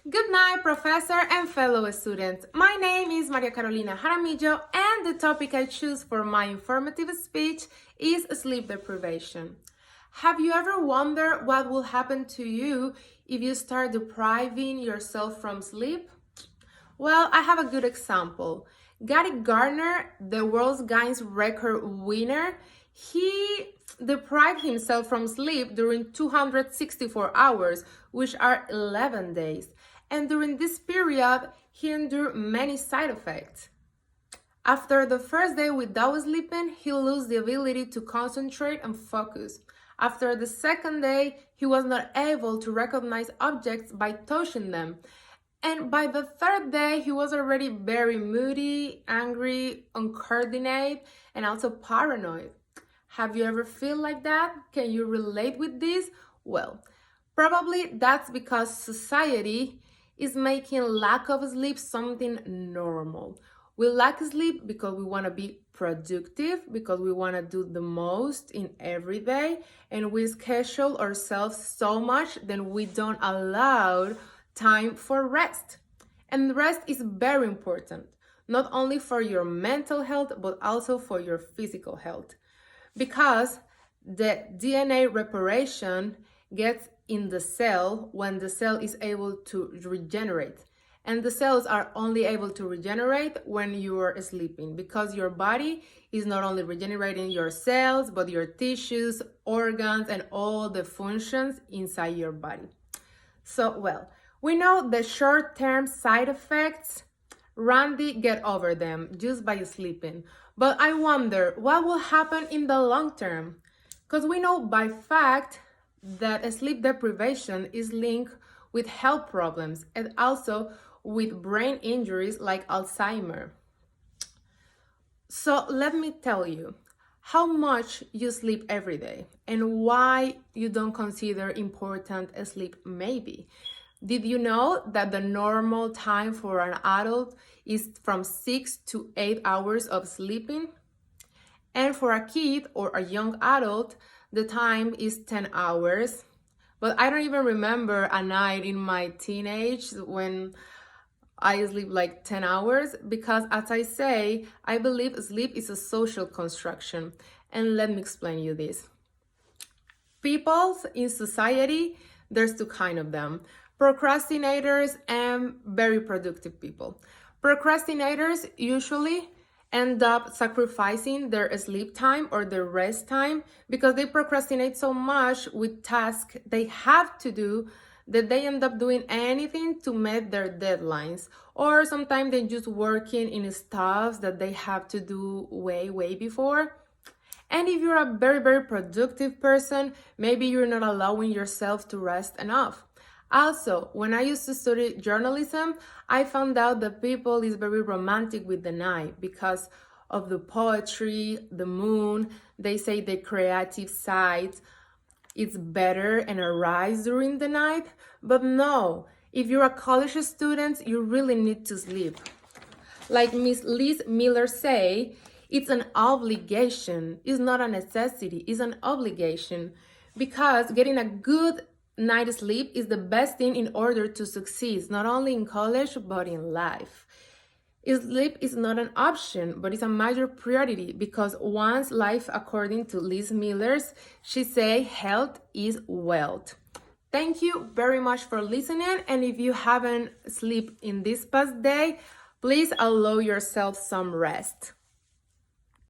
Good night, professor and fellow students. My name is Maria Carolina Jaramillo, and the topic I choose for my informative speech is sleep deprivation. Have you ever wondered what will happen to you if you start depriving yourself from sleep? Well, I have a good example. Gary Gardner, the world's Guinness record winner, he deprived himself from sleep during 264 hours, which are 11 days. And during this period, he endured many side effects. After the first day without sleeping, he lost the ability to concentrate and focus. After the second day, he was not able to recognize objects by touching them. And by the third day, he was already very moody, angry, uncoordinated, and also paranoid. Have you ever feel like that? Can you relate with this? Well, probably that's because society is making lack of sleep something normal. We lack sleep because we want to be productive, because we want to do the most in every day, and we schedule ourselves so much that we don't allow time for rest. And rest is very important, not only for your mental health, but also for your physical health. Because the DNA reparation gets in the cell when the cell is able to regenerate. And the cells are only able to regenerate when you are sleeping, because your body is not only regenerating your cells, but your tissues, organs, and all the functions inside your body. So, well, we know the short-term side effects. Randy get over them just by sleeping. But I wonder what will happen in the long term? Because we know by fact that sleep deprivation is linked with health problems and also with brain injuries like Alzheimer. So let me tell you how much you sleep every day and why you don't consider important sleep maybe. Did you know that the normal time for an adult is from 6 to 8 hours of sleeping? And for a kid or a young adult, the time is 10 hours. But I don't even remember a night in my teenage when I sleep like 10 hours because, as I say, I believe sleep is a social construction. And let me explain you this. People in society, there's two kinds of them: procrastinators and very productive people. Procrastinators usually end up sacrificing their sleep time or their rest time because they procrastinate so much with tasks they have to do that they end up doing anything to meet their deadlines, or sometimes they're just working in stuff that they have to do way before. And if you're a very productive person, maybe you're not allowing yourself to rest enough. Also, when I used to study journalism, I found out that people is very romantic with the night because of the poetry, the moon. They say the creative side is better and arise during the night. But no, if you're a college student, you really need to sleep. Like Miss Liz Miller say, it's an obligation. It's not a necessity, it's an obligation. Because getting a good night's sleep is the best thing in order to succeed, not only in college, but in life. Sleep is not an option, but it's a major priority because one's life, according to Liz Miller's, she say health is wealth. Thank you very much for listening. And if you haven't slept in this past day, please allow yourself some rest.